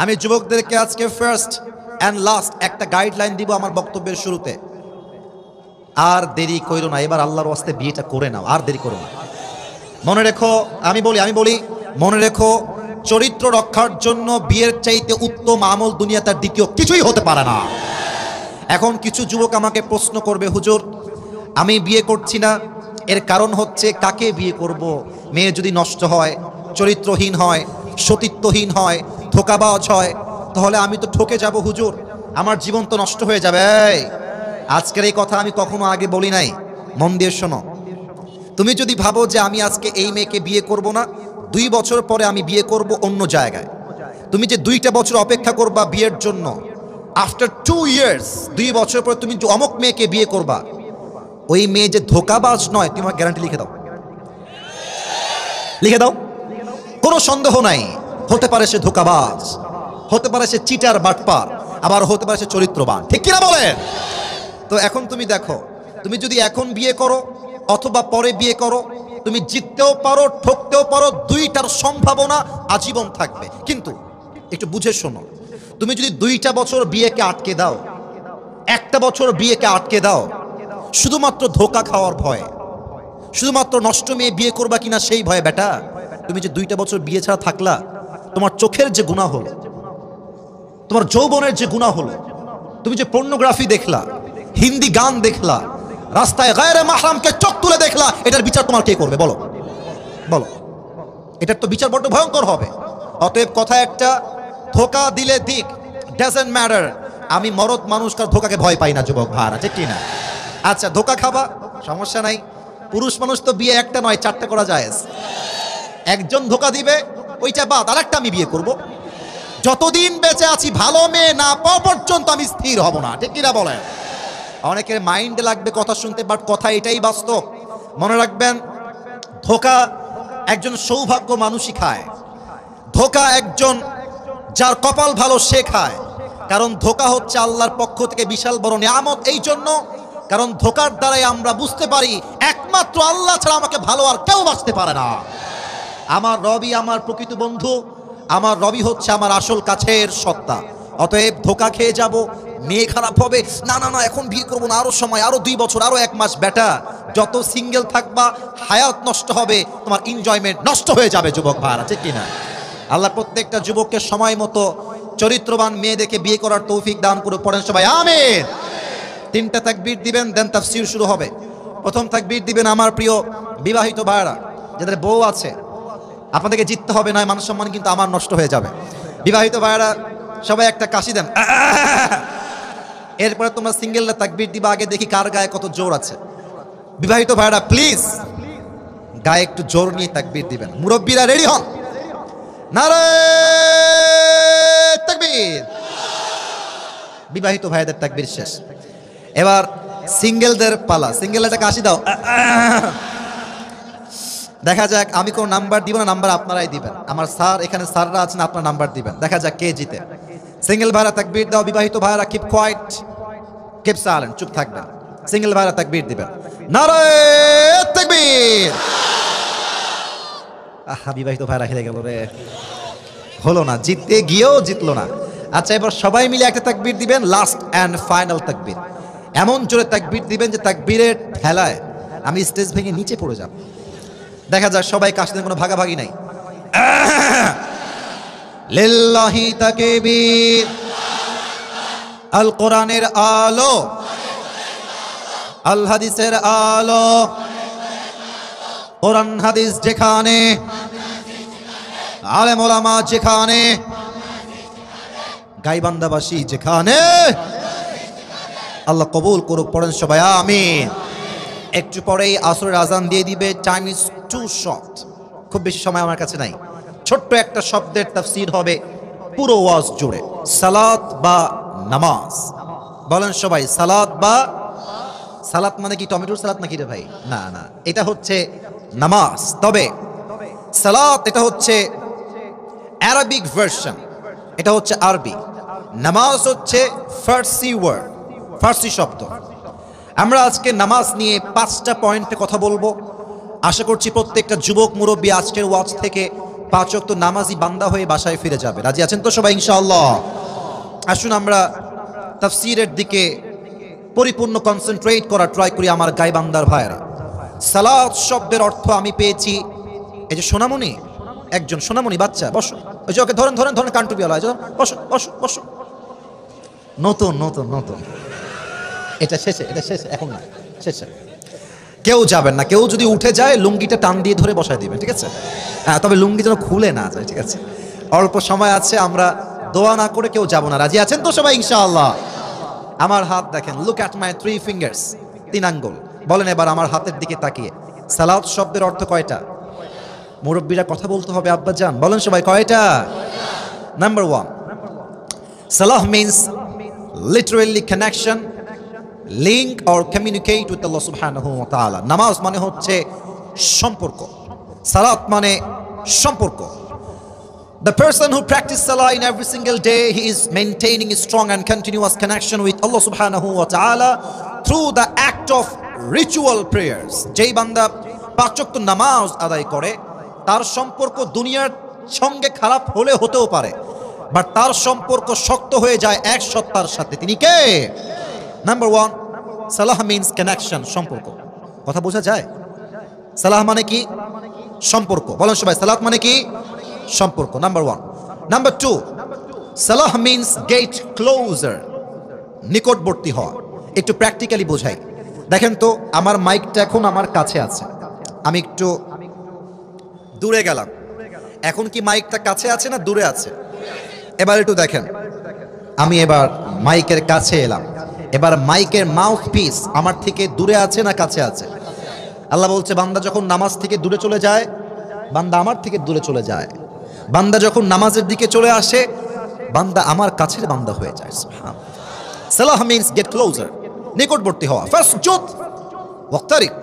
আমি যুবকদেরকে আজকে ফার্স্ট অ্যান্ড লাস্ট একটা গাইডলাইন দিব আমার বক্তব্যের শুরুতে। আর দেরি কইরো না, এবার আল্লাহর ওয়াস্তে বিয়েটা করে নাও, আর দেরি করো না। মনে রেখো, আমি বলি মনে রেখো, চরিত্র রক্ষার জন্য বিয়ের চাইতে উত্তম আমল দুনিয়া তার দ্বিতীয় কিছুই হতে পারে না। এখন কিছু যুবক আমাকে প্রশ্ন করবে, হুজুর আমি বিয়ে করছি না, এর কারণ হচ্ছে কাকে বিয়ে করব? মেয়ে যদি নষ্ট হয়, চরিত্রহীন হয়, সতীত্বহীন হয়, ধোঁকাবাজ হয়, তাহলে আমি তো ঠকে যাব হুজুর, আমার জীবন তো নষ্ট হয়ে যাবে। আজকের এই কথা আমি কখনো আগে বলি নাই, মন দিয়ে শোনো। তুমি যদি ভাবো যে আমি আজকে এই মেয়েকে বিয়ে করব না, 2 বছর পরে আমি বিয়ে করব অন্য জায়গায়, তুমি যে 2টা বছর অপেক্ষা করবা বিয়ের জন্য, আফটার 2 ইয়ার্স, 2 বছর পরে তুমি যে অমুক মেয়েকে বিয়ে করবা, ওই মেয়ে যে ধোঁকাবাজ নয়, তুমি আমার গ্যারান্টি লিখে দাও, লিখে দাও, কোনো সন্দেহ নাই। হতে পারে সে ধোঁকাবাজ, হতে পারে সে চিটার বাটপার, আবার হতে পারে সে চরিত্রবান, ঠিক কিনা বলেন? তো এখন তুমি দেখো, তুমি যদি এখন বিয়ে করো অথবা পরে বিয়ে করো, তুমি জিততেও পারো, ঠকতেও পারো, 2টার সম্ভাবনা আজীবন থাকবে। কিন্তু একটু বুঝে শোনো, তুমি যদি 2টা বছর বিয়েকে আটকে দাও, 1টা বছর বিয়েকে আটকে দাও, শুধুমাত্র ধোঁকা খাওয়ার ভয়, শুধুমাত্র নষ্ট মেয়ে বিয়ে করবা কিনা সেই ভয়ে, বেটা তুমি যে 2টা বছর বিয়ে ছাড়া থাকলা, তোমার চোখের যে গুনাহ হলো, তোমার যৌবনের যে গুনাহ হলো, তুমি যে পর্নোগ্রাফি দেখলা, হিন্দি গান দেখলা, রাস্তায় গায়রে মাহরামকে চোখ তুলে দেখলা, এটার বিচার তোমার কে করবে বলো? বলো, এটার তো বিচার বড় ভয়ঙ্কর হবে। অতএব কথা একটা, ধোঁকা দিলে দিক, ডাজন্ট ম্যাটার। আমি মরদ মানুষকার ধোঁকাকে ভয় পাই না যুবক ভাইরা, ঠিক কি না? আচ্ছা, ধোঁকা খাবা, সমস্যা নাই, পুরুষ মানুষ তো বিয়ে একটা নয় 4টা করা যায়। একজন ধোঁকা দিবে, ওইটা বাদ, আরেকটা আমি বিয়ে করব। যতদিন বেঁচে আছি ভালো মেয়ে না পাওয়া পর্যন্ত আমি স্থির হব না, ঠিক কিনা বলেন? অনেকের মাইন্ডে লাগবে কথা শুনতে, বাট কথা এটাই বাস্তব। মনে রাখবেন, ধোঁকা একজন সৌভাগ্য মানুষই খায়, ধোঁকা একজন যার কপাল ভালো সে খায়। কারণ ধোঁকা হচ্ছে আল্লাহর পক্ষ থেকে বিশাল বড় নিয়ামত। এই জন্য, কারণ ধোঁকার দ্বারাই আমরা বুঝতে পারি একমাত্র আল্লাহ ছাড়া আমাকে ভালো আর কেউ বাঁচতে পারে না। আমার রবি আমার প্রকৃত বন্ধু, আমার রবি হচ্ছে আমার আসল কাছের সত্তা। অতএব ধোঁকা খেয়ে যাব, মেয়ে খারাপ হবে, না না না এখন বিয়ে করবো না, আরো সময়, আরো 2 বছর, আরো 1 মাস। বেটা যত সিঙ্গেল থাকবা হায়াত নষ্ট হবে, তোমার এনজয়মেন্ট নষ্ট হয়ে যাবে যুবক ভাইরা, ঠিক কিনা? আল্লাহ প্রত্যেকটা যুবককে সময় মতো চরিত্রবান মেয়ে দেখে বিয়ে করার তৌফিক দান করে। পড়েন সবাই আমিন। 3টা তাকবীর দিবেন, দেন তাফসীর শুরু হবে। প্রথম তাকবীর দিবেন আমার প্রিয় বিবাহিত ভাইরা, যাদের বউ আছে, আপনাদেরকে জিততে হবে, নয় মান সম্মান কিন্তু আমার নষ্ট হয়ে যাবে। বিবাহিত ভাইরা সবাই একটা কাশি দেন। এরপরে তোমরা সিঙ্গেলরা তাকবীর দিবা, আগে দেখি কার গায়ে কত জোর আছে। বিবাহিত ভাইরা প্লিজ গায়ে একটু জোর নিয়ে তাকবীর দিবেন। মুরব্বীরা রেডি হন, নারে তাকবীর। বিবাহিত ভাইদের তাকবীর শেষ, এবার সিঙ্গেলদের পালা। সিঙ্গেল একটা কাশি দাও। দেখা যাক, আমি কোনো নাম্বার দিব না, নাম্বার আপনারাই দিবেন। আমার স্যার এখানে, স্যাররা আছেন, আপনার নাম্বার দিবেন। দেখা যাক কে জিতে। সিঙ্গেল ভাইরা তাকবীর দাও, বিবাহিত ভাইরা কিপ কোয়াইট, কিপ সাইলেন্ট, চুপ থাকবেন। সিঙ্গেল ভাইরা তাকবীর দিবেন, নারে তাকবীর। আহা, বিবাহিত ভাইরা হেরে গেল রে, হলো না, জিততে গিয়েও জিতলো না। আচ্ছা, এবার সবাই মিলে একটা তাকবীর দিবেন, লাস্ট অ্যান্ড ফাইনাল তাকবীর। এমন জোরে তাকবীর দিবেন যে তাকবীরের ঠেলায় আমি স্টেজ ভেঙে নিচে পড়ে যাব। দেখা যাক সবাই কাশি দেন, কোনো ভাগাভাগি নাই। লিল্লাহি তাকবীর। আল কোরআনের আলো, আল হাদিসের আলো, কোরআন হাদিস যেখানে, আলেম ওলামা যেখানে, গাইবান্ধাবাসী যেখানে, আল্লাহ কবুল করুক। পড়েন সবাই আমিন। একটু পরেই আসরের আজান দিয়ে দিবে। টাইম ইজ টু শর্ট, খুব বেশি সময় আমার কাছে নাই। ছোট্ট একটা শব্দের তাফসীর হবে পুরো ওয়াজ জুড়ে, সালাত বা নামাজ। বলেন সবাই, সালাত বা, সালাত মানে কি টমেটোর সালাত নাকি রে ভাই? না না, এটা হচ্ছে নামাজ। তবে সালাত এটা হচ্ছে আরবিক ভার্সন, এটা হচ্ছে আরবি। নামাজ হচ্ছে ফার্সি ওয়ার্ড, ফার্সি শব্দ। আমরা আজকে নামাজ নিয়ে 5টা পয়েন্টে কথা বলবো। আশা করছি প্রত্যেকটা যুবক মুরব্বী আজকের ওয়াজ থেকে 5 ওয়াক্ত নামাজি বান্দা হয়ে বাসায় ফিরে যাবে। রাজি আছেন তো সবাই ইনশাআল্লাহ? আসুন আমরা তাফসীরের দিকে পরিপূর্ণ কনসেন্ট্রেট করা ট্রাই করি আমার গায়বান্দার ভাইরা। সালাত শব্দের অর্থ আমি পেয়েছি, এই যে সোনামণি, একজন সোনামণি বাচ্চা, বসো, ওই যে ওকে ধরেন ধরেন ধরেন, কান্টুপিওয়ালা, বসো বসো বসো। নতুন নতুন নতুন, এটা শেষে, এটা শেষে, এখন না, শেষে। কেউ যাবেন না, কেউ যদি উঠে যায় লুঙ্গিটা টান দিয়ে ধরে বসায় দিবেন, ঠিক আছে? হ্যাঁ, তবে লুঙ্গি যেন খুলে না যায়, ঠিক আছে? অল্প সময় আছে, আমরা দোয়া না করে কেউ যাব না। রাজি আছেন তো সবাই ইনশাআল্লাহ? আমার হাত দেখেন, লুক অ্যাট মাই 3 ফিঙ্গার্স, 3 আঙ্গুল। বলেন এবার আমার হাতের দিকে তাকিয়ে, সালাত শব্দের অর্থ কয়টা? মুরব্বীরা কথা বলতে হবে আব্বা জান, বলেন সবাই কয়টা? Number 1, salah means literally connection, link or communicate with Allah subhanahu wa ta'ala. নামাজ মানে হচ্ছে সম্পর্ক, সালাত মানে সম্পর্ক। The person who practices salah in every single day, he is maintaining a strong and continuous connection with Allah subhanahu wa ta'ala through the act of ritual prayers. যেই বান্দা 5 ওয়াক্ত নামাজ আদায় করে, তার সম্পর্ক দুনিয়ার সঙ্গে খারাপ হলে হতেও পারে, বাট তার সম্পর্ক শক্ত হয়ে যায় এক সত্তার সাথে। তিনি কে? নাম্বার 1, সালাহ মিন্স কানেকশন, সম্পর্ক। কথা বোঝা যায়? সালাহ মানে কি? সম্পর্ক। বলেন সবাই, সালাত মানে কি? সম্পর্ক। নাম্বার 1। নাম্বার 2, সালাহ মিন্স গেট ক্লোজার, নিকটবর্তী হওয়া। একটু প্র্যাকটিক্যালি বোঝাই, দেখেন তো আমার মাইকটা এখন আমার কাছে আছে, আমি একটু দূরে গেলাম, এখন কি মাইকটা কাছে আছে না দূরে আছে? এবার একটু দেখেন, আমি এবার মাইকের কাছে এলাম, এবার মাইকের মাউথ পিস আমার থেকে দূরে আছে না কাছে আছে? আল্লাহ বলছে বান্দা যখন নামাজ থেকে দূরে চলে যায়, বান্দা আমার থেকে দূরে চলে যায়। বান্দা যখন নামাজের দিকে চলে আসে, বান্দা আমার কাছের বান্দা হয়ে যায়। সালাহ মিন্স গেট ক্লোজার, নিকটবর্তী হওয়া। ফাসজুদ ওয়াক্তারিব।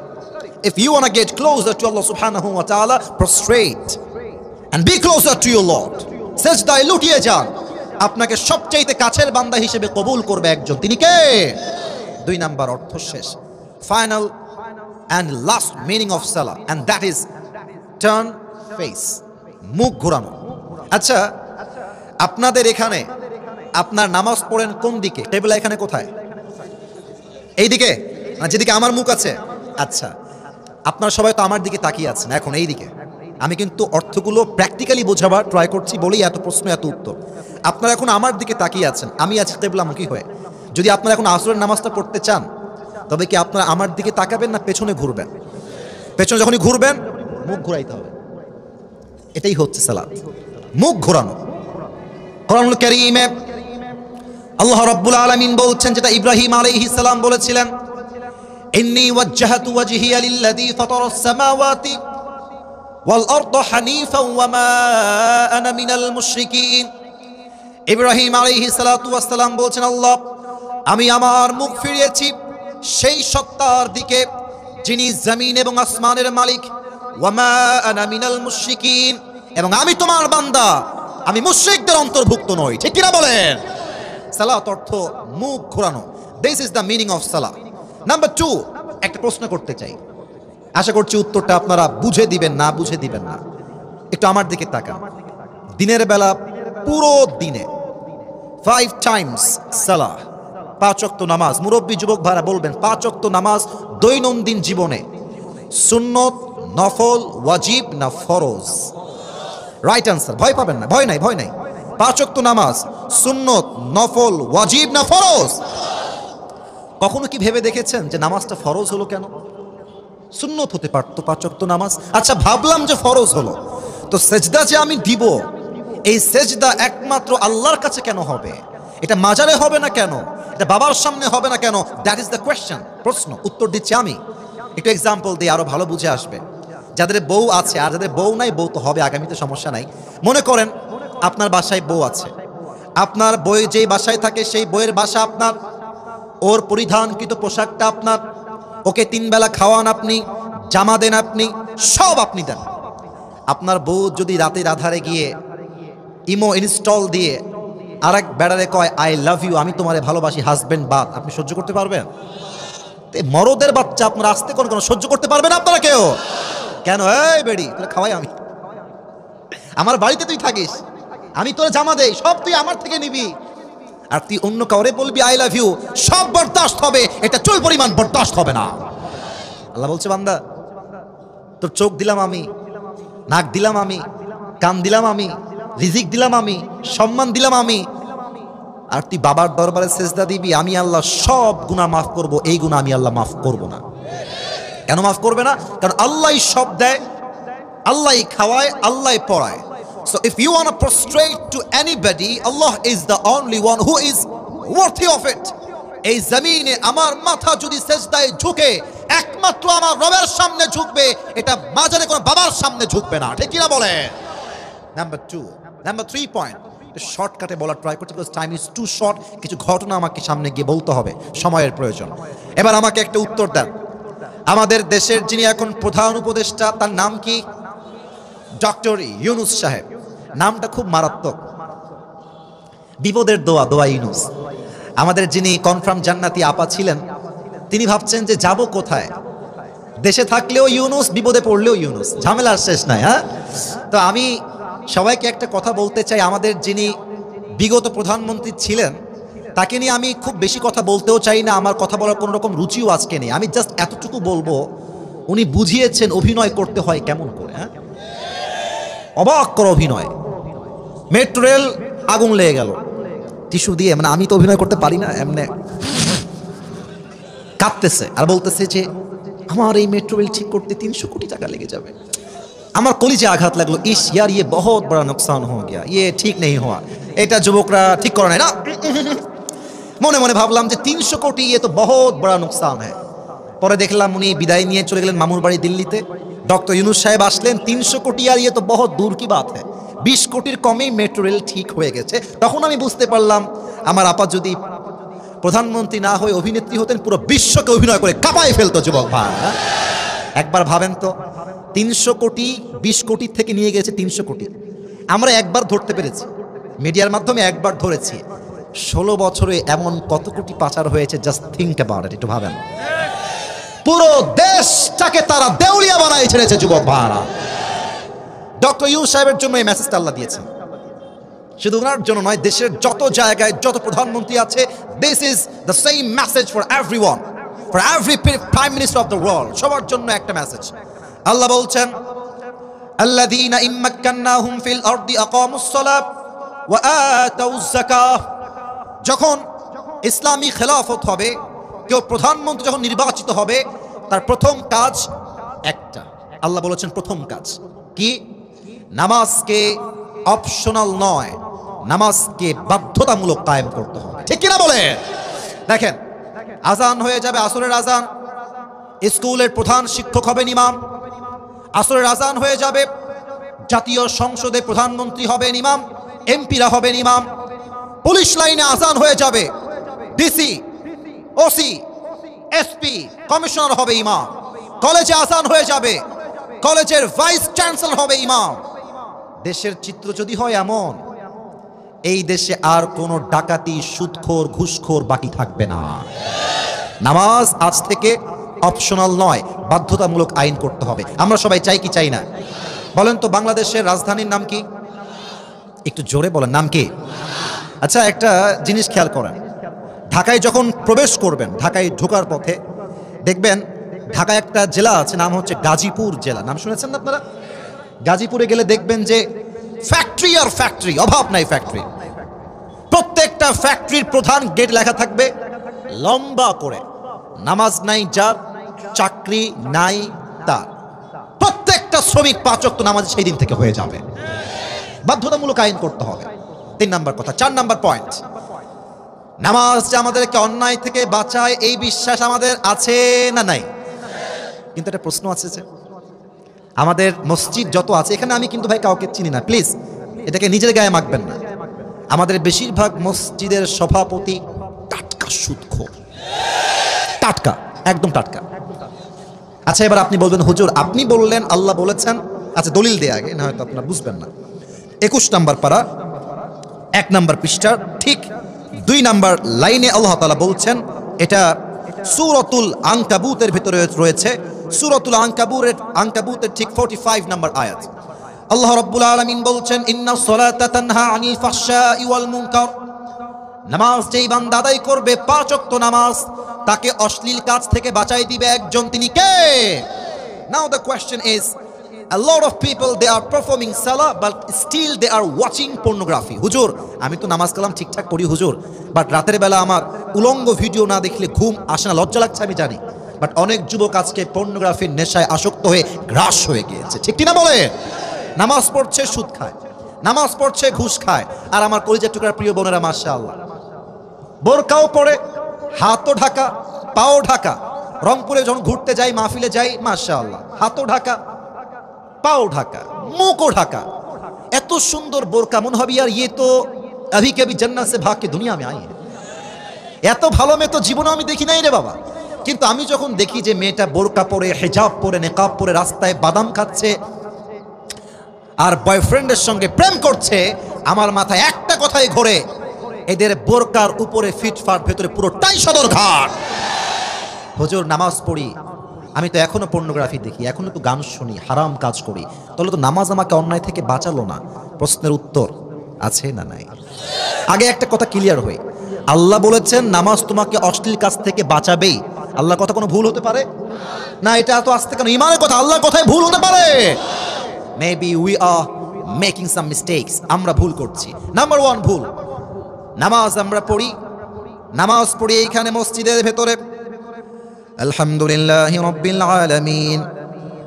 If you want to get closer to Allah subhanahu wa ta'ala, prostrate and be closer to your Lord. সেজদায় লুটিয়ে যান, আপনাকে সবচেয়ে কাছের বান্দা হিসেবে কবুল করবে একজন, তিনি কে? 2 নাম্বার অর্থ শেষ, final and last meaning of salah, and that is turn face, মুখ ঘোরানো। আচ্ছা, আপনাদের এখানে আপনার নামাজ পড়েন কোন দিকে? টেবিল এখানে কোথায়? এই দিকে না যেদিকে আমার মুখ আছে? আচ্ছা, আপনারা সবাই তো আমার দিকে তাকিয়ে আছেন এখন এই দিকে। আমি কিন্তু অর্থগুলো প্র্যাকটিক্যালি বোঝাবার ট্রাই করছি বলেই এত প্রশ্ন এত উত্তর। আপনারা এখন আমার দিকে তাকিয়ে আছেন, আমি আছি কিবলামুখী হয়ে। যদি আপনারা এখন আসরের নামাজটা পড়তে চান, তবে কি আপনারা আমার দিকে তাকাবেন না পেছনে ঘুরবেন? পেছনে যখনই ঘুরবেন মুখ ঘুরাইতে হবে, এটাই হচ্ছে সালাত, মুখ ঘোরানো। কোরআনুল কারীমে আল্লাহ রাব্বুল আলামিন বলছেন, যেটা ইব্রাহিম আলাইহিস সালাম বলেছিলেন, ইন্নী ওয়াজ্জাহতু ওয়াজহিয়া লিল্লাযী ফাতারাস সামাওয়াতি ওয়াল আরদা হানিফান ওয়া মা আনা মিনাল মুশরিকিন। ইব্রাহিম আলাইহিস সালাতু ওয়াস সালাম বলছেন, আল্লাহ, আমি আমার মুখ ফিরিয়েছি সেই সত্তার দিকে যিনি জমিন এবং আসমানের মালিক, ওয়া মা আনা মিনাল মুশরিকিন, এবং আমি তোমার বান্দা, আমি মুশরিকদের অন্তর্ভুক্ত নই। ঠিক কি না বলেন? সালাত অর্থ মুখ ঘোরানো। This is the meaning of Salah. Number 2, একটা প্রশ্ন করতে চাই, আশা করছি উত্তরটা আপনারা বুঝে দিবেন, না বুঝে দিবেন না। একটু আমার দিকে তাকান। দিনের বেলা পুরো দিনে 5 টাইমস সালাহ, 5 ওয়াক্ত নামাজ। মুরব্বী যুবক ভাইরা বলবেন, 5 ওয়াক্ত নামাজ দৈনন্দিন জীবনে সুন্নত, নফল, ওয়াজিব না ফরজ? রাইট আনসার, ভয় পাবেন না, ভয় নাই, ভয় নাই। 5 ওয়াক্ত নামাজ সুন্নত, নফল, ওয়াজিব না ফরজ? কখনো কি ভেবে দেখেছেন যে নামাজটা ফরজ হলো কেন? সুন্নত হতে পারতো 5 ওয়াক্ত নামাজ। আচ্ছা, ভাবলাম যে ফরজ হলো, তো সেজদা যে আমি দিব, এই সেজদা একমাত্র আল্লাহর কাছে কেন হবে? এটা মাজারে হবে না কেন? এটা বাবার সামনে হবে না কেন? দ্যাট ইজ দ্য কোয়েশ্চেন, প্রশ্ন। উত্তর দিচ্ছি আমি, একটু এক্সাম্পল দিয়ে আরো ভালো বুঝে আসবে। যাদের বউ আছে আর যাদের বউ নাই, বউ তো হবে আগামীতে, সমস্যা নাই। মনে করেন আপনার বাসায় বউ আছে, আপনার বউ যেই বাসায় থাকে সেই বউয়ের বাসা আপনার, ওর পরিধানকৃত পোশাকটা আপনার, ওকে 3 বেলা খাওয়ান আপনি, জামা দেন আপনি, সব আপনি দেন। আপনার বউ যদি রাতের আধারে গিয়ে ইমো ইনস্টল দিয়ে আরেক বেড়ারে কয় আই লাভ ইউ, আমি তোমারে ভালোবাসি, হাজবেন্ড বাদ, আপনি সহ্য করতে পারবেন? মরদের বাচ্চা আপনারা আসতে কোন সহ্য করতে পারবেন আপনারা কেউ? কেন? এই বেড়ি তোরা খাওয়াই আমি। আমার বাড়িতে তুই থাকিস, আমি তোর জামা দেই, সব তুই আমার থেকে নিবি, আর তুই অন্য কাউরে বলবি আই লাভ ইউ, সব বরদাস্ত হবে, এটা চুল পরিমাণ বরদাস্ত হবে না। আল্লাহ বলছে বান্দা তোর চোখ দিলাম আমি, নাক দিলাম আমি, কান দিলাম আমি, রিজিক দিলাম আমি, সম্মান দিলাম আমি, আর তুই বাবার দরবারে সেজদা দিবি, আমি আল্লাহ সব গুনাহ মাফ করব, এই গুনাহ আমি আল্লাহ মাফ করব না। কেন মাফ করবে না? কারণ আল্লাহই সব দেয়, আল্লাহই খাওয়ায়, আল্লাহই পড়ায়। So if you want to prostrate to anybody, Allah is the only one who is worthy of it. এই জমিনে আমার মাথা যদি সেজদায় ঝুঁকে একমাত্র আমার রবের সামনে ঝুঁকবে, এটা মাজারে কোনো বাবার সামনে ঝুঁকবে না, ঠিক কি না বলে? নাম্বার 2, নাম্বার 3 পয়েন্ট শর্টকাটে বলার ট্রাই করতে, because time is too short. কিছু ঘটনা আমাকে সামনে গিয়ে বলতে হবে, সময়ের প্রয়োজন। এবার আমাকে একটা উত্তর দেন, আমাদের দেশের যিনি এখন প্রধান উপদেষ্টা তার নাম কি? ডক্টর ইউনূস সাহেব। নামটা খুব মারাত্মক, বিপদের দোয়া, দোয়া ইউনূস। আমাদের যিনি কনফার্ম জান্নাতি আপা ছিলেন, তিনি ভাবছেন যে যাব কোথায়, দেশে থাকলেও ইউনূস, বিপদে পড়লেও ইউনূস, ঝামেলার শেষ নাই। হ্যাঁ, তো আমি সবাইকে একটা কথা বলতে চাই, আমাদের যিনি বিগত প্রধানমন্ত্রী ছিলেন তাকে নিয়ে আমি খুব বেশি কথা বলতেও চাই না, আমার কথা বলার কোনো রকম রুচিও আজকে নেই। আমি জাস্ট এতটুকু বলবো, উনি বুঝিয়েছেন অভিনয় করতে হয় কেমন করে। হ্যাঁ, অবাক কর অভিনয়। মেট্রো রেল আগুন লেগে গেল, টিস্যু দিয়ে, মানে আমি তো অভিনয় করতে পারি না, এমনি কাঁদতেছে আর বলতেছে যে আমার এই মেট্রো রেল ঠিক করতে 300 কোটি টাকা লেগে যাবে। আমার কলিজে আঘাত লাগলো, ইস ইয়ার ইয়ে বহুত বড় নুকসান হয়ে গিয়া, ইয়ে ঠিক নেই হওয়া, এটা যুবকরা ঠিক করে নাই না। মনে মনে ভাবলাম যে 300 কোটি ইয়ে তো বহুত বড় নুকসান হ্যাঁ। পরে দেখলাম উনি বিদায় নিয়ে চলে গেলেন মামুর বাড়ি দিল্লিতে। ডক্টর ইউনূস সাহেব আসলেন, 300 কোটি আর ইয়ে তো বহুত দূর কি বাত হ্যাঁ, 20 কোটির কমেই মেট্রো রেল ঠিক হয়ে গেছে। তখন আমি বুঝতে পারলাম আমার আপা যদি প্রধানমন্ত্রী না হয়ে অভিনেত্রী হতেন, পুরো বিশ্বকে অভিনয় করে কাঁপায় ফেলতো যুবক ভাই। একবার ভাবেন তো, 300 কোটি 20 কোটি থেকে নিয়ে গেছে 300 কোটি। আমরা একবার ধরতে পেরেছি, মিডিয়ার মাধ্যমে একবার ধরেছি। 16 বছরে এমন কত কোটি পাচার হয়েছে, জাস্ট থিঙ্ক অ্যাবাউট ইট, একটু ভাবেন। পুরো দেশটাকে তারা দেউলিয়া বানায় ছেড়েছে যুবক ভাইরা। ডক্টর ইউনূস সাহেবের জন্য এই মেসেজটা আল্লাহ দিয়েছেন, শুধু ওনার জন্য নয়, দেশের যত জায়গায় যত প্রধানমন্ত্রী আছে, this is the same message for everyone, for every prime minister of the world, সবার জন্য একটা মেসেজ। আল্লাহ বলছেন, আল্লাযীনা ইম্মাক্কান্নাহুম ফিল আরদি আকামুস সালাত ওয়া আতাউয যাকাহ। যখন ইসলামী খেলাফত হবে, কেউ প্রধানমন্ত্রী যখন নির্বাচিত হবে, তার প্রথম কাজ একটা, আল্লাহ বলেছেন প্রথম কাজ কি? নামাজকে অপশনাল নয়, নামাজকে বাধ্যতামূলক কায়েম করতে হবে, ঠিক কিনা বলে? দেখেন, আজান হয়ে যাবে, আসরের আজান, স্কুলের প্রধান শিক্ষক হবেন ইমাম। আসরের আজান হয়ে যাবে, জাতীয় সংসদে প্রধানমন্ত্রী হবেন ইমাম, এমপিরা হবেন ইমাম। পুলিশ লাইনে আজান হয়ে যাবে, ডিসি, ওসি, এসপি, কমিশনার হবে ইমাম। কলেজে আজান হয়ে যাবে, কলেজের ভাইস চ্যান্সেলর হবে ইমাম। দেশের চিত্র যদি হয় এমন, এই দেশে আর কোনো ডাকাতি, সুদখোর, ঘুষখোর বাকি থাকবে না। নামাজ আজ থেকে অপশনাল নয়, বাধ্যতামূলক আইন করতে হবে। আমরা সবাই চাই কি চাই না? বলেন তো, বাংলাদেশের রাজধানীর নাম কি? একটু জোরে বলেন, নাম কি? আচ্ছা, একটা জিনিস খেয়াল করেন, ঢাকায় যখন প্রবেশ করবেন, ঢাকায় ঢোকার পথে দেখবেন ঢাকায় একটা জেলা আছে, নাম হচ্ছে গাজীপুর জেলা। নাম শুনেছেন না আপনারা? গাজীপুরে গেলে দেখবেন যে ফ্যাক্টরি আর ফ্যাক্টরি, অভাব নাই ফ্যাক্টরি। প্রত্যেকটা ফ্যাক্টরির প্রধান গেট লেখা থাকবে লম্বা করে, নামাজ নাই যার, চাকরি নাই তার। প্রত্যেকটা শ্রমিক 5 ওয়াক্ত নামাজ সেই দিন থেকে হয়ে যাবে। বাধ্যতামূলক আইন করতে হবে, 3 নাম্বার কথা। 4 নাম্বার পয়েন্ট, নামাজ যে আমাদেরকে অন্যায় থেকে বাঁচায়, এই বিশ্বাস আমাদের আছে না নাই? কিন্তু একটা প্রশ্ন আছে যে আমাদের মসজিদ যত আছে, এখানে আমি কিন্তু ভাই কাউকে চিনি না, প্লিজ এটাকে নিজের গায়ে মাখবেন না। আমাদের বেশিরভাগ মসজিদের সভাপতি টাটকা সুদখোর, টাটকা, একদম টাটকা। আচ্ছা, এবার আপনি বলবেন হুজুর আপনি বললেন, আল্লাহ বলেছেন, আচ্ছা দলিল দেয়া আগে, না হয়তো আপনারা বুঝবেন না। 21 নাম্বার পারা 1 নাম্বার পৃষ্ঠার ঠিক 2 নাম্বার লাইনে আল্লাহ তাআলা বলছেন, এটা সূরাতুল আনকাবুতের ভিতরে রয়েছে, সূরাতুল আনকাবুতের ঠিক 45 নাম্বার আয়াত। আল্লাহ রাব্বুল আলামিন বলছেন ইন্নাস সালাতা তানহা আনিল ফাহশাই ওয়াল মুনকার, নামাজ যেই বান্দা আদায় করবে 5 ওয়াক্ত নামাজ, তাকে অশ্লীল কাজ থেকে বাঁচাই দিবে একজন, তিনি কে? Now the question is, a lot of people they are performing salah but still they are watching pornography. হুজুর আমি তো নামাজ কালাম ঠিকঠাক পড়ি হুজুর, বাট রাতের বেলা আমার উলঙ্গ ভিডিও না দেখলে ঘুম আসে না, লজ্জা লাগছে আমি জানি, বাট অনেক যুবক আজকে পর্নোগ্রাফির নেশায় আসক্ত হয়ে গ্রাস হয়ে গিয়েছে, ঠিক কি না বলে? নামাজ পড়ছে সুদ খায়, নামাজ পড়ছে ঘুষ খায়, আর আমার কলিজার টুকরার প্রিয় বোনেরা মাশাআল্লাহ বোরকাও পরে, হাতও ঢাকা, পাও ঢাকা। রংপুরে যখন ঘুরতে যাই, মাহফিলে যাই, মাশাআল্লাহ হাতও ঢাকা, পাও ঢাকা, মুখও ঢাকা, এত সুন্দর বোরকা, মনে হবে यार ये तो अभी के अभी जन्नत से भाग के दुनिया में आई है। এত ভালো মেয়ে তো জীবনে আমি দেখি নাই রে বাবা। কিন্তু আমি যখন দেখি যে মেয়েটা বোরকা পরে, হিজাব পরে, নেকাব পরে রাস্তায় বাদাম খাচ্ছে আর বয়ফ্রেন্ডের সঙ্গে প্রেম করছে, আমার মাথায় একটা কথাই ঘোরে, এদের বোরকার উপরে ফিটফাট, ভেতরে পুরোটাই সদরঘাট। হুজুর নামাজ পড়ি, আমি তো এখনো পর্নোগ্রাফি দেখি, এখনো তো গান শুনি, হারাম কাজ করি, তাহলে তো নামাজ আমাকে অন্যায় থেকে বাঁচালো না। প্রশ্নের উত্তর আছে না নাই? আগে একটা কথা ক্লিয়ার হই, আল্লাহ বলেছেন নামাজ তোমাকে অশ্লীল কাজ থেকে বাঁচাবেই। আল্লাহর কথা কোনো ভুল হতে পারে না? এটা এত আস্তে কেন? ইমানের কথা, আল্লাহর কথায় ভুল হতে পারে? Maybe we are making some mistakes, আমরা ভুল করছি। নাম্বার 1 ভুল, নামাজ আমরা পড়ি, নামাজ পড়ি এইখানে মসজিদের ভেতরে আলহামদুলিল্লাহি রাব্বিল আলামিন।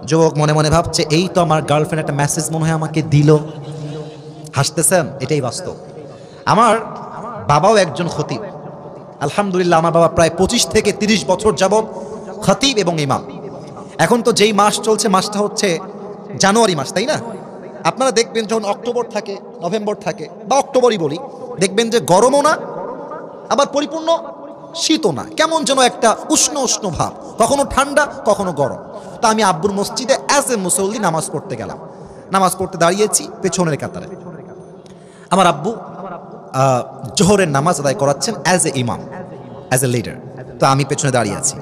যুবক মনে মনে ভাবছে এই তো আমার গার্লফ্রেন্ড একটা মেসেজ মনে হয় আমাকে দিল, হাসতেছেন, এটাই বাস্তব। আমার বাবাও একজন খতিব, আলহামদুলিল্লাহ আমার বাবা প্রায় 25 থেকে 30 বছর যাবত খতিব এবং ইমাম। এখন তো যেই মাস চলছে, মাসটা হচ্ছে জানুয়ারি মাস, তাই না? আপনারা দেখবেন যখন অক্টোবর থাকে, নভেম্বর থাকে, বা অক্টোবরই বলি, দেখবেন যে গরমও না আবার পরিপূর্ণ শীতও না, কেমন যেন একটা উষ্ণ উষ্ণ ভাব, কখনো ঠান্ডা কখনো গরম। তা আমি আব্বুর মসজিদে অ্যাজ এ মুসল্লি নামাজ পড়তে গেলাম, নামাজ পড়তে দাঁড়িয়েছি পেছনের কাতারে। আমার আব্বু জোহরের নামাজ আদায় করাচ্ছেন অ্যাজ এ ইমাম, অ্যাজ এ লিডার। তো আমি পেছনে দাঁড়িয়ে আছি,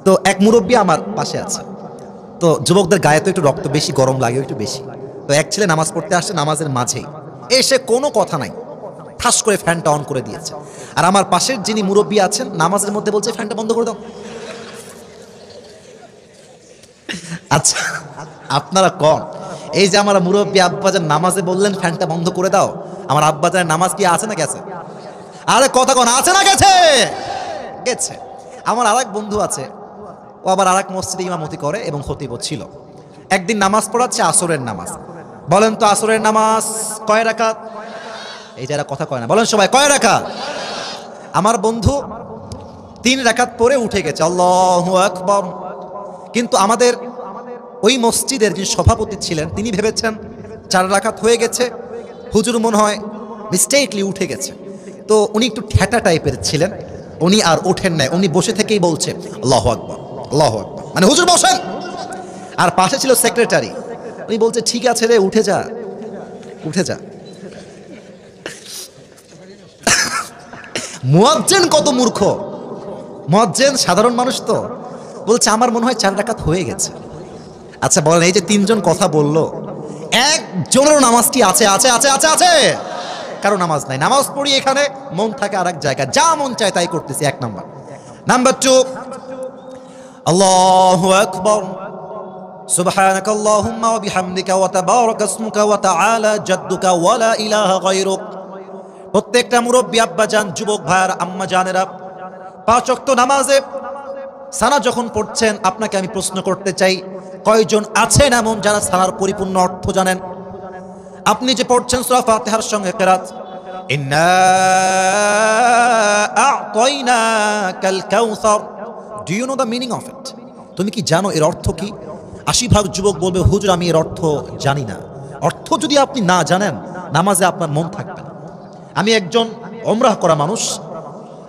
তো এক মুরব্বী আমার পাশে আছে। তো যুবকদের গায়ে তো একটু রক্ত বেশি, গরম লাগে একটু বেশি। তো এক ছেলে নামাজ পড়তে আসছে, নামাজের মাঝেই এসে কোনো কথা নাই ঠাস করে ফ্যানটা অন করে দিয়েছে। আর আমার পাশের যিনি মুরব্বী আছেন নামাজের মধ্যে বলছে ফ্যানটা বন্ধ করে দাও। আচ্ছা আপনারা কন, এই যে আমার মুরব্বী আব্বাজান নামাজে বললেন ফ্যানটা বন্ধ করে দাও, আমার আব্বাজানের নামাজ কি আছে না গেছে? আরে কথা কন, আছে না গেছে? গেছে। আমার আরেক বন্ধু আছে, ও আবার আরেক মসজিদে ইমামতি করে এবং খতিবও ছিল। একদিন নামাজ পড়াচ্ছে আসরের নামাজ। বলেন তো আসরের নামাজ কয় রাকাত? এই যারা কথা কয় না, বলেন সবাই কয় রাকাত? আমার বন্ধু 3 রাকাত পরে উঠে গেছে, আল্লাহু আকবার। কিন্তু আমাদের ওই মসজিদের যিনি সভাপতি ছিলেন তিনি ভেবেছেন 4 রাকাত হয়ে গেছে, হুজুর মনে হয় মিস্টেকলি উঠে গেছে। তো উনি একটু ঠেটা টাইপের ছিলেন, উনি আর ওঠেন নাই, উনি বসে থেকেই বলছে আল্লাহু আকবার, আল্লাহু আকবার, মানে হুজুর বসেন। আর পাশে ছিল সেক্রেটারি, উনি বলছে ঠিক আছে রে উঠে যা, উঠে যা। মুয়াজ্জিন কত মূর্খ, মুয়াজ্জিন সাধারণ মানুষ তো, বলছে আমার মনে হয় 4 রাকাত হয়ে গেছে। আচ্ছা বলেন, এই যে 3 জন কথা বললো, একজনেরও নামাজটি আছে? আছে আছে আছে আছে কারো নামাজ নাই। নামাজ পড়ি এখানে, মন থাকে আরেক জায়গায়, যা মন চায় তাই করতেছি, 1 নাম্বার। নাম্বার 2, আল্লাহু আকবার, সুবহানাকাল্লাহুম্মা ওয়া বিহামদিকা ওয়া তাবারাকা ইসমুকা ওয়া তাআলা জাদ্দুকা ওয়া লা ইলাহা গায়রুক। প্রত্যেকটা মুরব্বী আব্বাজান, যুবক ভাইয়ার, আম্মা জানেরা, 5 ওয়াক্ত নামাজে সানা যখন পড়ছেন, আপনাকে আমি প্রশ্ন করতে চাই, কয়জন আছেন এমন যারা সানার পরিপূর্ণ অর্থ জানেন? আপনি যে পড়ছেন সূরা ফাতিহার সঙ্গে কিরাত, ইন্না আ'তাইনাকাল কাউসার, do you know the meaning of it? তুমি কি জানো এর অর্থ কি? 80% যুবক বলবে হুজুর আমি এর অর্থ জানি না। অর্থ যদি আপনি না জানেন, নামাজে আপনার মন থাকবে না। আমি একজন ওমরাহ করা মানুষ,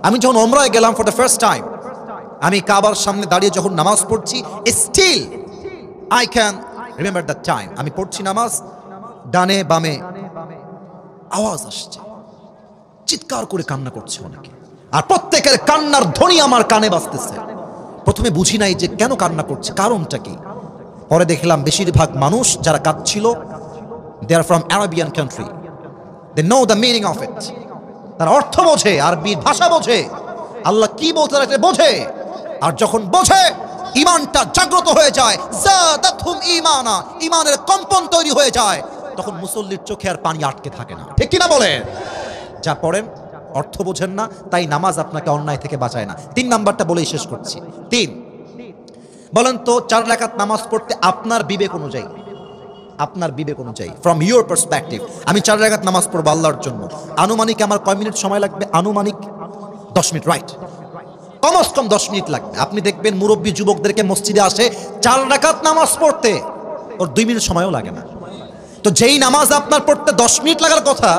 আমি যখন ওমরায় গেলাম ফর দ্য ফার্স্ট টাইম, আমি কাবার সামনে দাঁড়িয়ে যখন নামাজ পড়ছি, still I can remember the time. আমি পড়ছি নামাজ, ডানে বামে আওয়াজ আসছে, চিৎকার করে কান্না করছে অনেকে, আর প্রত্যেকের কান্নার ধ্বনি আমার কানে বাজতেছে। প্রথমে বুঝি নাই যে কেন কান্না করছে, কারণটা কি। পরে দেখলাম বেশিরভাগ মানুষ যারা কাঁদছিল They are from Arabian country. They know the meaning of it. তারা অর্থ বোঝে, আরবি ভাষা বোঝে, আল্লাহ কি বলতে চায় এটা বোঝে। আর যখন বোঝে ঈমানটা জাগ্রত হয়ে যায়, যাদাতহুম ঈমানা, ঈমানের কম্পন তৈরি হয়ে যায়, তখন মুসল্লির চোখে আর পানি আটকে থাকে না। ঠিক কি না বলেন? যা পড়েন অর্থ বোঝেন না, তাই নামাজ আপনাকে অন্যায় থেকে বাঁচায় না। 3 নাম্বারটা বলেই শেষ করছি। 3, বলেন তো 4 রাকাত নামাজ পড়তে আপনার বিবেক অনুযায়ী, আপনার বিবেক অনুযায়ী, ফ্রম ইউর পার্সপেক্টিভ, আমি 4 রাকাত নামাজ পড়বো আল্লাহর জন্য, আনুমানিক আমার কয় মিনিট সময় লাগবে? আনুমানিক 10 মিনিট, রাইট? কমস কম 10 মিনিট লাগবে। আপনি দেখবেন মুরব্বী যুবকদেরকে মসজিদে আসে 4 রাকাত নামাজ পড়তে ওর 2 মিনিট সময়ও লাগে না। তো যেই নামাজ আপনার পড়তে 10 মিনিট লাগার কথা,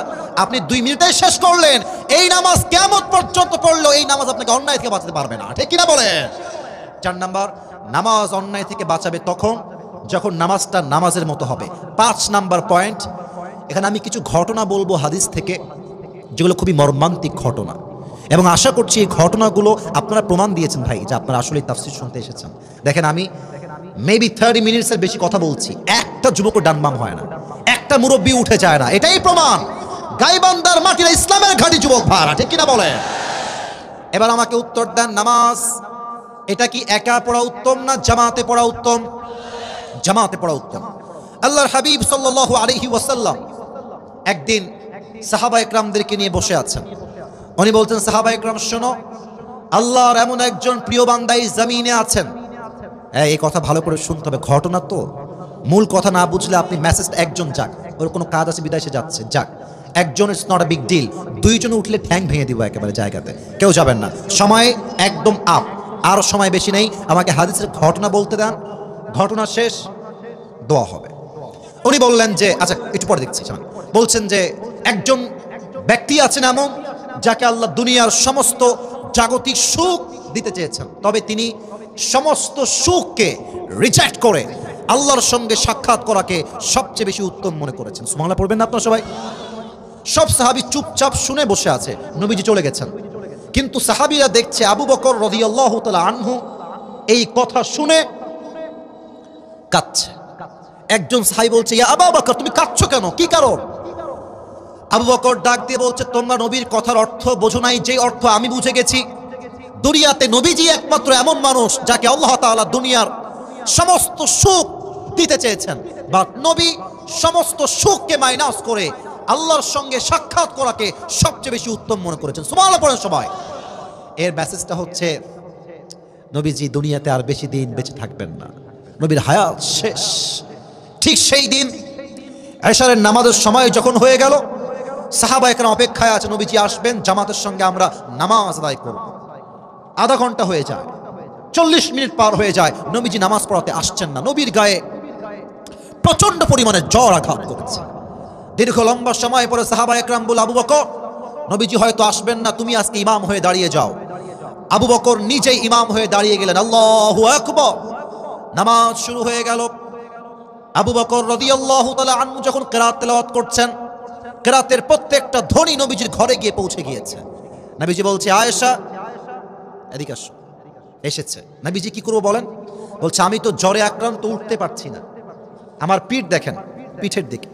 আপনি 2 মিনিটে শেষ করলেন। এই নামাজ কিয়ামত পর্যন্ত পড়লো, এই নামাজ আপনাকে অন্যায় থেকে বাঁচাতে পারবে না। ঠিক কিনা বলেন? 4 নাম্বার, নামাজ অন্যায় থেকে বাঁচাবে তখন যখন নামাজটা নামাজের মতো হবে। 5 নাম্বার পয়েন্ট, এখানে আমি কিছু ঘটনা বলবো হাদিস থেকে, যেগুলো খুবই মর্মান্তিক ঘটনা, এবং আশা করছি এই ঘটনাগুলো আপনারা প্রমাণ দিয়েছেন ভাই যে আপনারা আসলে তাফসীর শুনতে এসেছেন। দেখেন, আমি মেবি 30 মিনিটসের বেশি কথা বলছি, একটা যুবক ডান বাম হয় না, একটা মুরব্বী উঠে যায় না। এটাই প্রমাণ গাইবান্ধার মাটির ইসলামের ঘাঁটি যুবক ভাড়া। ঠিক কিনা বলেন? এবার আমাকে উত্তর দেন, নামাজ এটা কি একা পড়া উত্তম না জামাতে পড়া উত্তম? জামাতে পড়া উত্তম। আল্লাহর হাবিব সাল্লাল্লাহু আলাইহি ওয়াসাল্লাম একদিন সাহাবা একরামদেরকে নিয়ে বসে আছেন। উনি বলতেন, সাহাবা একরাম শোনো, আল্লাহর এমন একজন প্রিয় বান্দা এই জমিনে আছেন। এই কথা ভালো করে শুনতে হবে, ঘটনা তো, মূল কথা না বুঝলে আপনি মেসেজ, একজন যাক, ওর কোনো কাজ আছে বিদেশে যাচ্ছে, যাক, একজন, it's not a big deal. 2 জন উঠলে ঠ্যাং ভেঙে দিব একেবারে জায়গাতে, কেউ যাবেন না, সময় একদম আপ, আর সময় বেশি নেই। আমাকে হাদিসের ঘটনা বলতে দেন, ঘটনা শেষ দোয়া হবে। উনি বললেন যে, আচ্ছা একটু পরে দেখছি, বলছেন যে একজন ব্যক্তি আছেন এমন যাকে আল্লাহ দুনিয়ার সমস্ত জাগতিক সুখ দিতে চেয়েছেন, তবে তিনি সমস্ত সুখকে রিজেক্ট করে আল্লাহর সঙ্গে সাক্ষাৎ করাকে সবচেয়ে বেশি উত্তম মনে করেছেন। সুবহানাল্লাহ পড়বেন না আপনারা সবাই? সব সাহাবী চুপচাপ শুনে বসে আছে, নবীজি চলে গেছেন। কিন্তু সাহাবীরা দেখছে আবু বকর রাদিয়াল্লাহু তাআলা আনহু এই কথা শুনে কাঁদছে। একজন সাহাবী বলছে, ইয়া আবু বকর, তুমি কাঁদছো কেন, কি কারণ? আবু বকর ডাক দিয়ে বলছে, তোমরা নবীর কথার অর্থ বোঝো নাই, যে অর্থ আমি বুঝে গেছি। দুনিয়াতে নবীজি একমাত্র এমন মানুষ যাকে আল্লাহ তাআলা দুনিয়ার সমস্ত সুখ দিতে চেয়েছেন, বা নবী সমস্ত সুখকে মাইনাস করে আল্লাহর সঙ্গে সাক্ষাৎ করাকে সবচেয়ে বেশি উত্তম মনে করেছেন। সুবহানাল্লাহ পড়েন সবাই। এর মেসেজটা হচ্ছে, নবীজি দুনিয়াতে আর বেশি দিন বেঁচে থাকবেন না, নবীর হায়াত শেষ। ঠিক সেই দিন এশারের নামাজের সময় যখন হয়ে গেল, সাহাবা একরাম অপেক্ষায় আছে, নবীজি আসবেন, জামাতের সঙ্গে আমরা নামাজ আদায় করব। আধা ঘন্টা হয়ে যায়, 40 মিনিট পার হয়ে যায়, নবীজি নামাজ পড়াতে আসছেন না। নবীর গায়ে প্রচন্ড পরিমাণে জ্বর আঘাত করেছে। দীর্ঘ লম্বা সময় পরে সাহাবা একরাম বলে, আবু বকর, নবীজি হয়তো আসবেন না, তুমি আজকে ইমাম হয়ে দাঁড়িয়ে যাও। আবু বকর নিজেই ইমাম হয়ে দাঁড়িয়ে গেলেন। আল্লাহু আকবার, নামাজ শুরু হয়ে গেল। আবু বকর রাদিয়াল্লাহু তাআলা আনহু যখন কিরাত তেলাওয়াত করছেন, কিরাতের প্রত্যেকটা ধ্বনি নবীজির ঘরে গিয়ে পৌঁছে গিয়েছে। নবীজি বলছে, আয়েশা এদিকে আসো। এসেছে। নবীজি কি করবো বলেন? বলছে, আমি তো জ্বরে আক্রান্ত, উঠতে পারছি না, আমার পিঠ দেখেন, পিঠের দিকে।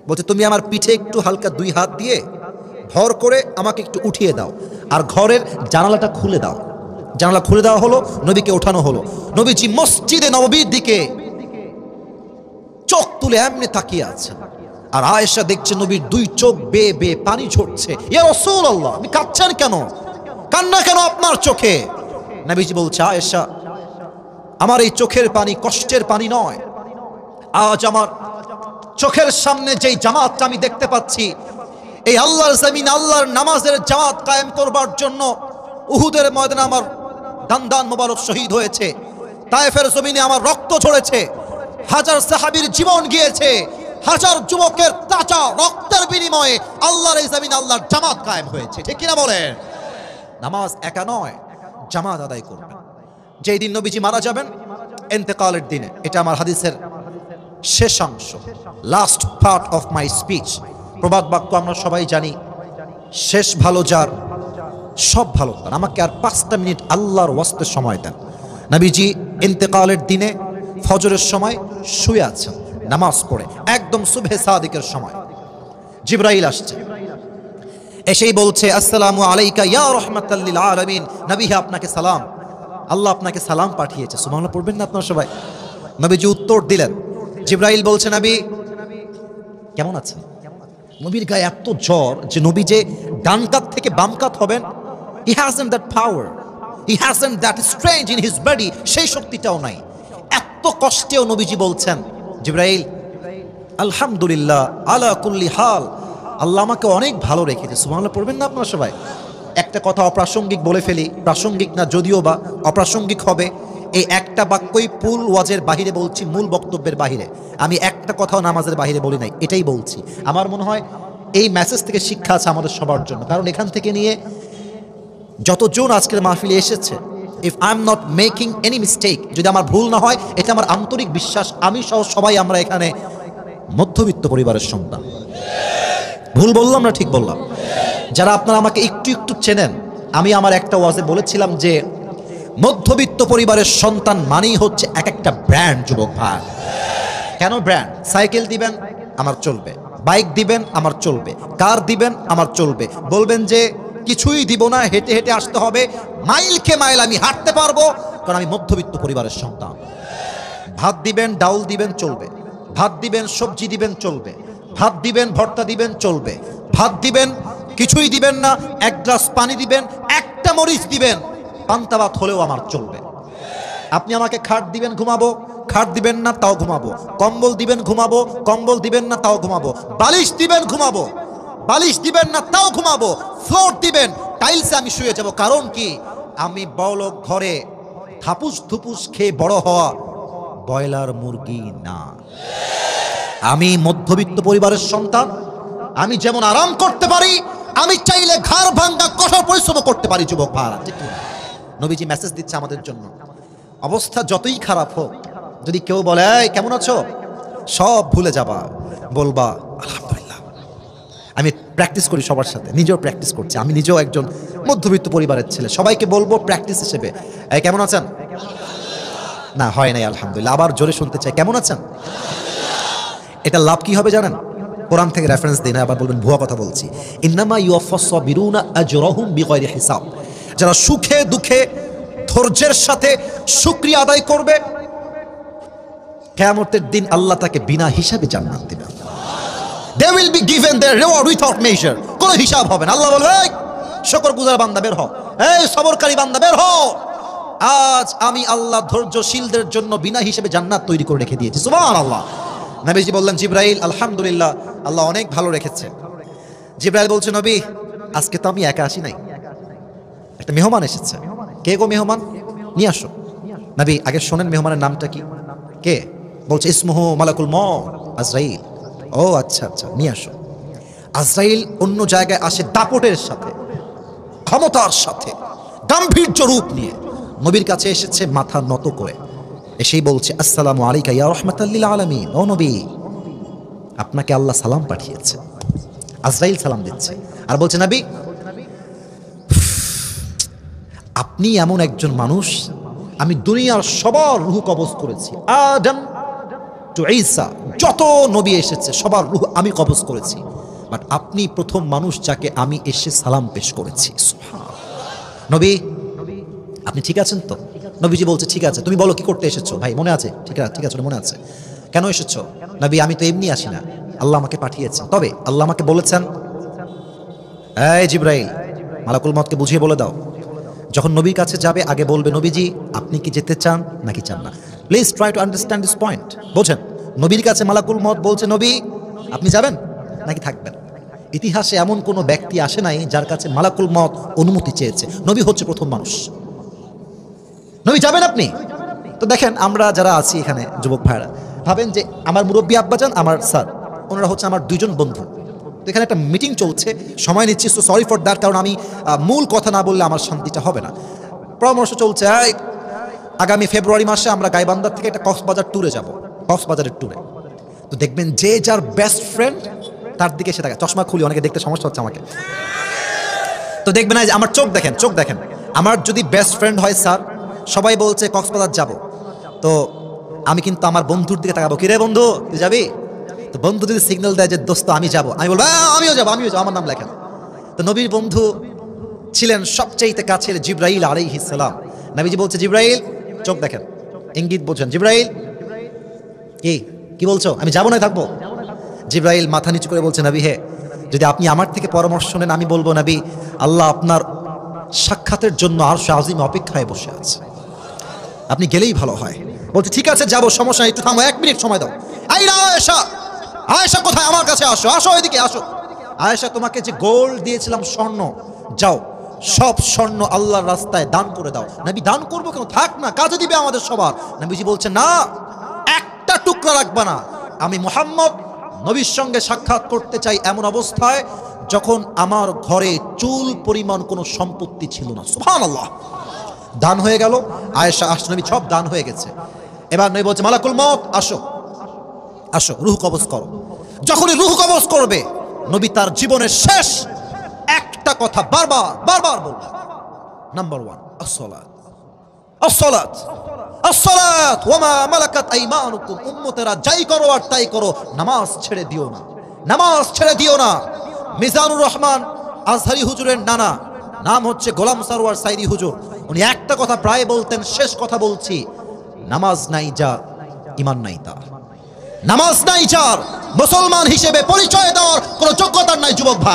বলছে, তুমি আমার পিঠে একটু হালকা 2 হাত দিয়ে ভর করে আমাকে একটু উঠিয়ে দাও, আর ঘরের জানালাটা খুলে দাও। জানালা খুলে দেওয়া হলো, নবীকে ওঠানো হলো। নবীজি মসজিদে নববীর দিকে চোখ তুলে এমনি তাকিয়ে আছে, আর আয়েশা দেখছে নবীর 2 চোখ বেয়ে বেয়ে পানি ঝরছে। ইয়া রাসূলুল্লাহ, আপনি কাঁদছেন কেন, কান্না কেন আপনার চোখে? নবীজি বলছে, আয়েশা, আমার এই চোখের পানি কষ্টের পানি নয়। আজ আমার চোখের সামনে যেই জামাতটা আমি দেখতে পাচ্ছি, এই আল্লাহর জমিন, আল্লাহর নামাজের জামাত কায়েম করবার জন্য উহুদের ময়দানে আমার দান্দান মোবারক শহীদ হয়েছে, তায়েফের জমিনে আমার রক্ত ঝরেছে, হাজার সাহাবীর জীবন গিয়েছে, হাজার যুবকের তাজা রক্তের বিনিময়ে আল্লাহর এই জমিনে আল্লাহর জামাত কায়েম হয়েছে। ঠিক কিনা বলেন? নামাজ একা নয়, জামাত আদায় করবেন। যেই দিন নবীজি মারা যাবেন, ইন্তেকালের দিনে, এটা আমার হাদিসের শেষাংশ, last part of my speech. প্রবাদ বাক্য আমরা সবাই জানি, শেষ ভালো যার সব ভালো তার। আমাকে আর 5টা মিনিট আল্লাহর ওয়াস্তে সময় দেন। নবীজি ইন্তেকালের দিনে ফজরের সময় শুয়ে আছেন, নামাজ পড়ে একদম সুবহে সাদিকের সময় জিবরাইল আসছে, এসেই বলছে আসসালামু আলাইকা ইয়া রাহমাতাল লিল আলামিন, নবী হে আপনাকে সালাম, আল্লাহ আপনাকে সালাম পাঠিয়েছে। সুবহানাল্লাহ পড়বেন না আপনারা সবাই? নবীজি উত্তর দিলেন, জিবরাইল বলছে নবী কেমন আছেন? নবীর গায়ে এত জ্বর যে নবী যে ডান কাত থেকে বাম কাত হবেন, he hasn't that power, he hasn't that strength in his body, সেই শক্তিটাও নাই। এত কষ্টেও নবীজি বলছেন জিবরাইল আলহামদুলিল্লাহ আলা কুল্লি হাল, আল্লাহ আমাকে অনেক ভালো রেখেছে। সুবহানাল্লাহ পড়বেন না আপনারা সবাই? একটা কথা অপ্রাসঙ্গিক বলে ফেলি, প্রাসঙ্গিক না যদিও বা অপ্রাসঙ্গিক হবে, এই একটা বাক্যই ফুল ওয়াজের বাহিরে বলছি, মূল বক্তব্যের বাহিরে আমি একটা কথাও নামাজের বাহিরে বলি নাই, এটাই বলছি। আমার মনে হয় এই মেসেজ থেকে শিক্ষা আছে আমাদের সবার জন্য, কারণ এখান থেকে নিয়ে যতজন আজকের মাহফিলে এসেছে, if I am not making any mistake, যদি আমার ভুল না হয়, এটা আমার আন্তরিক বিশ্বাস, আমি সহ সবাই আমরা এখানে মধ্যবিত্ত পরিবারের সন্তান। ভুল বললাম না ঠিক বললাম? যারা আপনারা আমাকে একটু একটু চেনেন, আমি আমার একটা ওয়াজে বলেছিলাম যে মধ্যবিত্ত পরিবারের সন্তান মানেই হচ্ছে এক একটা ব্র্যান্ড। যুবক ভাই, কেন ব্র্যান্ড? সাইকেল দিবেন আমার চলবে, বাইক দিবেন আমার চলবে, কার দিবেন আমার চলবে, বলবেন যে কিছুই দিব না, হেঁটে হেঁটে আসতে হবে, মাইলকে মাইল আমি হাঁটতে পারবো, কারণ আমি মধ্যবিত্ত পরিবারের সন্তান। ভাত দিবেন ডাউল দিবেন চলবে, ভাত দিবেন সবজি দিবেন চলবে, ভাত দিবেন ভর্তা দিবেন চলবে, ভাত দিবেন কিছুই দিবেন না, এক গ্লাস পানি দিবেন, একটা মরিচ দিবেন, পান্তা ভাত হলেও আমার চলবে। আপনি আমাকে খাট দিবেন ঘুমাবো, খাট দিবেন না তাও ঘুমাবো, কম্বল দিবেন ঘুমাবো, কম্বল দিবেন না তাও ঘুমাবো, বালিশ দিবেন ঘুমাবো, বালিশ দিবেন না তাও ঘুমাবো, ফ্লোর দিবেন টাইলসে আমি শুয়ে যাব। কারণ কি? আমি বড়লোক ঘরে থাপুস থুপুস খেয়ে বড় হওয়া ব্রয়লার মুরগি না, আমি মধ্যবিত্ত পরিবারের সন্তান। আমি যেমন আরাম করতে পারি, আমি চাইলে ঘাড় ভাঙ্গা কঠোর পরিশ্রম করতে পারি। যুবক ভাড়া, নবীজি মেসেজ দিচ্ছে আমাদের জন্য, অবস্থা যতই খারাপ হোক, যদি কেউ বলে এই কেমন আছো, সব ভুলে যাবা, বলবা আলহামদুলিল্লাহ। আমি প্র্যাকটিস করি সবার সাথে, নিজেও প্র্যাকটিস করছি, আমি নিজেও একজন মধ্যবিত্ত পরিবারের ছেলে, সবাইকে বলবো প্র্যাকটিস হিসেবে এই কেমন আছেন, না হয় নাই আলহামদুলিল্লাহ, আবার জোরে শুনতে চাই কেমন আছেন। এটা লাভ কি হবে জানেন? কোরআন থেকে রেফারেন্স দিই না, আবার বলবেন ভুয়া কথা বলছি। ইন্নামা ইউওয়াফাস সাবিরুনা আজরাহুম বিগাইরি হিসাব, যারা সুখে দুঃখে ধৈর্যের সাথে শুকরিয়া আদায় করবে, কিয়ামতের দিন আল্লাহ তাকে বিনা হিসাবে জান্নাত দিবেন। They will be given their reward without measure, কোনো হিসাব হবে না। আল্লাহ বলবে এই শুকরগুজার বান্দা বের হও, এই সবরকারী বান্দা বের হও, আজ আমি আল্লাহ ধৈর্যশীলদের জন্য বিনা হিসাবে জান্নাত তৈরি করে রেখে দিয়েছি। সুবহানাল্লাহ। নবীজি বললেন জিবরাইল আলহামদুলিল্লাহ, আল্লাহ অনেক ভালো রেখেছে। জিবরাইল বলছে নবী আজকে তো আমি একা আসি নাই, একটা মেহমান এসেছে। কে গো মেহমান? নিয়ে আসো। নবী আগে শোনেন মেহমানের নামটা কি? কে? বলছে ইসমুহু মালাকুল মউত আজরাইল। ও আচ্ছা আচ্ছা, নিয়ে আসো। আজরাইল অন্য জায়গায় আসে দাপটের সাথে, ক্ষমতার সাথে, গাম্ভীর্য রূপ নিয়ে নবীর কাছে এসেছে মাথা নত করে, এসেই বলছে আসসালামু আলাইকা ইয়া রাহমাতাল লিল আলামিন, ও নবী আপনাকে আল্লাহ সালাম পাঠিয়েছে। আজরাইল সালাম দিচ্ছে আর বলছে নবী আপনি এমন একজন মানুষ, আমি দুনিয়ার সবার রূহ কবজ করেছি, আদম টু ঈসা যত নবী এসেছে সবার রূহ আমি কবজ করেছি, বাট আপনি প্রথম মানুষ যাকে আমি এসে সালাম পেশ করেছি। নবী আপনি ঠিক আছেন তো? নবীজি বলছে ঠিক আছে। তুমি বলো কি করতে এসেছো? ভাই মনে আছে? ঠিক আছে ঠিক আছে মনে আছে। কেন এসেছো? নবী আমি তো এমনি আসি না, আল্লাহ আমাকে পাঠিয়েছেন। তবে আল্লাহ আমাকে বলেছেন এই জিবরাইল মালাকুল মউতকে বুঝিয়ে বলে দাও, যখন নবীর কাছে যাবে আগে বলবে নবীজি আপনি কি যেতে চান নাকি চান না। Please try to understand this point. বোঝেন, নবীর কাছে মালাকুল মউত বলছে নবী আপনি যাবেন নাকি থাকবেন। ইতিহাসে এমন কোনো ব্যক্তি আসে নাই যার কাছে মালাকুল মউত অনুমতি চেয়েছে। নবী হচ্ছে প্রথম মানুষ। নবী যাবেন আপনি তো। দেখেন আমরা যারা আছি এখানে যুবক ভাইরা ভাবেন যে আমার মুরব্বী আব্বাজান আমার স্যার, ওনারা হচ্ছে আমার দুইজন বন্ধু। তো এখানে একটা মিটিং চলছে, সময় নিচ্ছি, সো সরি ফর দ্যাট, কারণ আমি মূল কথা না বললে আমার শান্তিটা হবে না। পরামর্শ চলছে আগামী ফেব্রুয়ারি মাসে আমরা গাইবান্ধার থেকে একটা কক্সবাজার ট্যুরে যাব, কক্সবাজারের ট্যুরে। তো দেখবেন যে যার বেস্ট ফ্রেন্ড তার দিকে সে থাকে, চশমা খুলি অনেকে দেখতে সমস্যা হচ্ছে আমাকে। তো দেখবেন যে আমার চোখ দেখেন, চোখ দেখেন, আমার যদি বেস্ট ফ্রেন্ড হয় স্যার, সবাই বলছে কক্সবাজার যাব, তো আমি কিন্তু আমার বন্ধুর দিকে তাকাবো, কিরে বন্ধু তুই যাবি? তো বন্ধু যদি সিগন্যাল দেয় যে দোস্ত আমি যাব, আমি বলবো আমিও যাবো, আমার নাম লেখেন। তো নবীর বন্ধু ছিলেন সবচেয়ে কাছের জিবরাইল আলাইহিস সালাম। নবীজি বলছে, জিবরাইল, চোখ দেখেন, ইঙ্গিত বলছেন, জিবরাইল কি বলছো? আমি যাবো না থাকবো? জিবরাইল মাথা নিচু করে বলছে, নবী হে, যদি আপনি আমার থেকে পরামর্শ নেন আমি বলবো নবী, আল্লাহ আপনার সাক্ষাতের জন্য আরশে আজিম অপেক্ষায় বসে আছে, আপনি গেলেই ভালো হয়। বলছে ঠিক আছে যাবো, সমস্যা নেই, একটু থামো, 1 মিনিট সময় দাও। আয়েশা, আয়েশা কোথায়? আমার কাছে আসো, আসো এদিকে আসো। আয়েশা, তোমাকে যে গোল্ড দিয়েছিলাম, স্বর্ণ, যাও সব স্বর্ণ আল্লাহর রাস্তায় দান করে দাও। নবী, দান করবো কেন, থাক না, কাজে দিবে আমাদের সবার। নবীজি বলছে, না, একটা টুকরা রাখবা না। আমি মুহাম্মদ নবীর সঙ্গে সাক্ষাৎ করতে চাই এমন অবস্থায় যখন আমার ঘরে চুল পরিমাণ কোনো সম্পত্তি ছিল না। সুবহানাল্লাহ। দান হয়ে গেল, আয়েশা আসছে, নবী সব দান হয়ে গেছে। এবার নবী বলছে, মালাকুল মউত আসো, আসো, রূহ কবজ করো। যখনই রূহ কবজ করবে, নবী তার জীবনের শেষ একটা কথা বারবার বলবে, নাম্বার 1 আসসালাত, আসসালাত, আসসালাত ওয়া মা মালাকাত আইমানুকুম। উম্মতেরা যাই করো আর তাই করো, নামাজ ছেড়ে দিও না, নামাজ ছেড়ে দিও না। মিজানুর রহমান আজহারি হুজুরের নানা, নাম হচ্ছে গোলাম সারওয়ার সাইদি হুজুর, উনি একটা কথা প্রায় বলতেন, শেষ কথা বলছি, নামাজ নাই যার ঈমান নাই তার। নামাজ নাই যার মুসলমান হিসেবে পরিচয় দেওয়ার কোনো যোগ্যতা নাই যুবক ভাই।